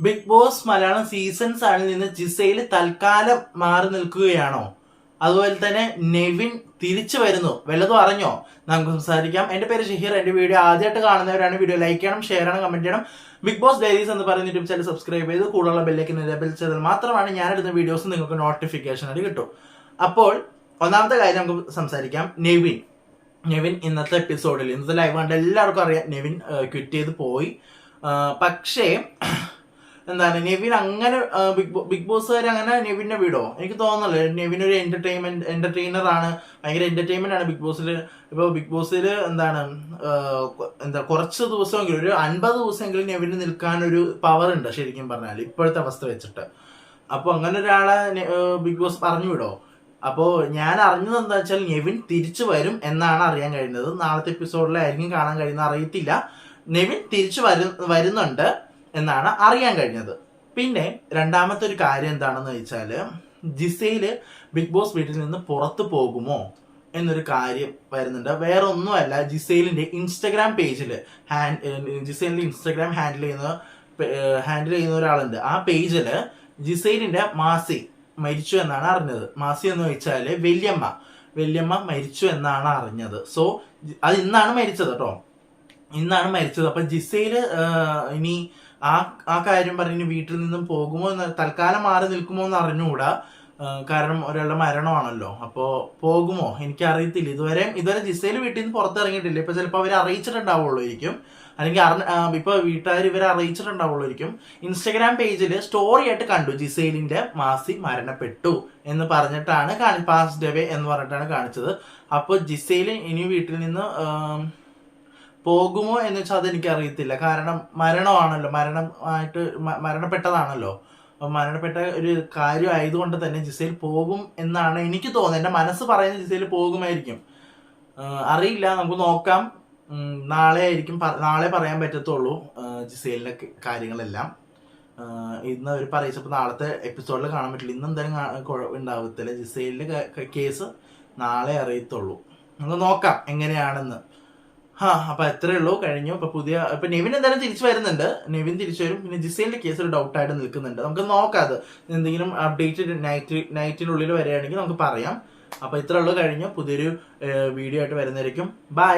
Big boss Malayalam seasons ആണിൽ നിന്ന് ജിസയിൽ തൽക്കാലം മാറി നിൽക്കുകയാണോ? അതുപോലെ തന്നെ നെവിൻ തിരിച്ചു വരുന്നു, വല്ലതും അറിഞ്ഞോ? നമുക്ക് സംസാരിക്കാം. എന്റെ പേര് ഷഹീർ. എന്റെ വീഡിയോ ആദ്യമായിട്ട് കാണുന്നവരാണ് വീഡിയോ ലൈക്ക് ചെയ്യണം, ഷെയർ ചെയ്യണം, കമന്റ് ചെയ്യണം. ബിഗ് ബോസ് ഡയറീസ് എന്ന് പറയുന്ന യൂട്യൂബ് ചാനൽ സബ്സ്ക്രൈബ് ചെയ്ത് കൂടുതലുള്ള ബെല്ലേക്ക് എനേബിൾ ചെയ്താൽ മാത്രമാണ് ഞാനെടുത്ത വീഡിയോസ് നിങ്ങൾക്ക് നോട്ടിഫിക്കേഷൻ ആയിട്ട് കിട്ടും. അപ്പോൾ ഒന്നാമത്തെ കാര്യം നമുക്ക് സംസാരിക്കാം. നെവിൻ ഇന്നത്തെ എപ്പിസോഡിൽ, ഇന്നത്തെ ലൈവ് കണ്ട് എല്ലാവർക്കും അറിയാം നെവിൻ ക്വിറ്റ് ചെയ്ത് പോയി. പക്ഷേ എന്താണ് നെവിൻ അങ്ങനെ ബിഗ് ബോസുകാർ അങ്ങനെ നെവിനെ വിടോ? എനിക്ക് തോന്നുന്നില്ല. നെവിൻ ഒരു എന്റർടൈനർ ആണ്, ഭയങ്കര എന്റർടൈൻമെന്റ് ആണ് ബിഗ് ബോസിൽ. ഇപ്പൊ ബിഗ് ബോസിൽ എന്താ കുറച്ച് ദിവസമെങ്കിലും, ഒരു 50 ദിവസമെങ്കിലും നെവിന് നിൽക്കാൻ ഒരു പവർ ഉണ്ട് ശരിക്കും പറഞ്ഞാൽ ഇപ്പോഴത്തെ അവസ്ഥ വെച്ചിട്ട്. അപ്പൊ അങ്ങനെ ഒരാളെ ബിഗ് ബോസ് പറഞ്ഞു വിടോ? അപ്പോ ഞാൻ അറിഞ്ഞത് എന്താ വെച്ചാൽ നെവിൻ തിരിച്ചു വരും എന്നാണ് അറിയാൻ കഴിഞ്ഞത്. നാളത്തെ എപ്പിസോഡിലായിരിക്കും കാണാൻ കഴിയുന്നത്, അറിയത്തില്ല. നെവിൻ തിരിച്ചു വരുന്നുണ്ട് എന്നാണ് അറിയാൻ കഴിഞ്ഞത്. പിന്നെ രണ്ടാമത്തെ ഒരു കാര്യം എന്താണെന്ന് വെച്ചാല്, ജിസയില് ബിഗ് ബോസ് വീട്ടിൽ നിന്ന് പുറത്തു പോകുമോ എന്നൊരു കാര്യം വരുന്നുണ്ട്. വേറെ ഒന്നുമല്ല, ജിസയിലിന്റെ ഇൻസ്റ്റഗ്രാം പേജില് ജിസയിലിന്റെ ഇൻസ്റ്റഗ്രാം ഹാൻഡിൽ ചെയ്യുന്ന ഒരാളുണ്ട്. ആ പേജില് ജിസയിലിന്റെ മാസി മരിച്ചു എന്നാണ് അറിഞ്ഞത്. മാസി എന്ന് വെച്ചാല് വല്യമ്മ മരിച്ചു എന്നാണ് അറിഞ്ഞത്. സോ അത് ഇന്നാണ് മരിച്ചത് കേട്ടോ, ഇന്നാണ് മരിച്ചത്. അപ്പൊ ജിസയില് ഇനി ആ കാര്യം പറഞ്ഞ് വീട്ടിൽ നിന്നും പോകുമോ എന്ന്, തൽക്കാലം മാറി നിൽക്കുമോ എന്ന് അറിഞ്ഞുകൂടാ. കാരണം ഒരാളുടെ മരണമാണല്ലോ. അപ്പോ പോകുമോ എനിക്കറിയത്തില്ല. ഇതുവരെ ജിസയിൽ വീട്ടിൽ നിന്ന് പുറത്തിറങ്ങിയിട്ടില്ല. ഇപ്പൊ ചിലപ്പോൾ അവർ അറിയിച്ചിട്ടുണ്ടാവുള്ളൂയിരിക്കും, അല്ലെങ്കിൽ ഇപ്പൊ വീട്ടുകാർ ഇവരെ അറിയിച്ചിട്ടുണ്ടാവുള്ളൂയിരിക്കും. ഇൻസ്റ്റഗ്രാം പേജിൽ സ്റ്റോറി ആയിട്ട് കണ്ടു, ജിസൈലിന്റെ മാസി മരണപ്പെട്ടു എന്ന് പറഞ്ഞിട്ടാണ് പാസ്റ്റ് ഡേ എന്ന് പറഞ്ഞിട്ടാണ് കാണിച്ചത്. അപ്പൊ ജിസൈൽ ഇനി വീട്ടിൽ നിന്ന് പോകുമോ എന്ന് വെച്ചാൽ അതെനിക്ക് അറിയത്തില്ല. കാരണം മരണമാണല്ലോ, മരണപ്പെട്ടതാണല്ലോ. മരണപ്പെട്ട ഒരു കാര്യം ആയതുകൊണ്ട് തന്നെ ജിസയിൽ പോകും എന്നാണ് എനിക്ക് തോന്നുന്നത്. എന്റെ മനസ്സ് പറയുന്നത് ജിസയിൽ പോകുമായിരിക്കും. അറിയില്ല, നമുക്ക് നോക്കാം. നാളെ പറയാൻ പറ്റത്തുള്ളൂ ജിസയിലിന്റെ കാര്യങ്ങളെല്ലാം. ഇന്ന് അവർ പറയിച്ചപ്പോൾ നാളത്തെ എപ്പിസോഡിൽ കാണാൻ പറ്റില്ല. ഇന്ന് എന്തായാലും ഉണ്ടാവത്തില്ല. ജിസയിലിന്റെ കേസ് നാളെ അറിയത്തുള്ളൂ. നമുക്ക് നോക്കാം എങ്ങനെയാണെന്ന്. അപ്പൊ അത്രേ ഉള്ളൂ, കഴിഞ്ഞു. ഇപ്പൊ നെവിൻ എന്തായാലും തിരിച്ചു വരുന്നുണ്ട്. നെവിൻ തിരിച്ചു വരും. പിന്നെ ജിസൈലിന്റെ കേസ് ഒരു ഡൗട്ടായിട്ട് നിൽക്കുന്നുണ്ട്. നമുക്ക് നോക്കാം. അത് എന്തെങ്കിലും അപ്ഡേറ്റ് നൈറ്റിനുള്ളിൽ വരികയാണെങ്കിൽ നമുക്ക് പറയാം. അപ്പൊ ഇത്രേ ഉള്ളൂ, കഴിഞ്ഞു. പുതിയൊരു വീഡിയോ ആയിട്ട് വരുന്നതായിരിക്കും. ബൈ.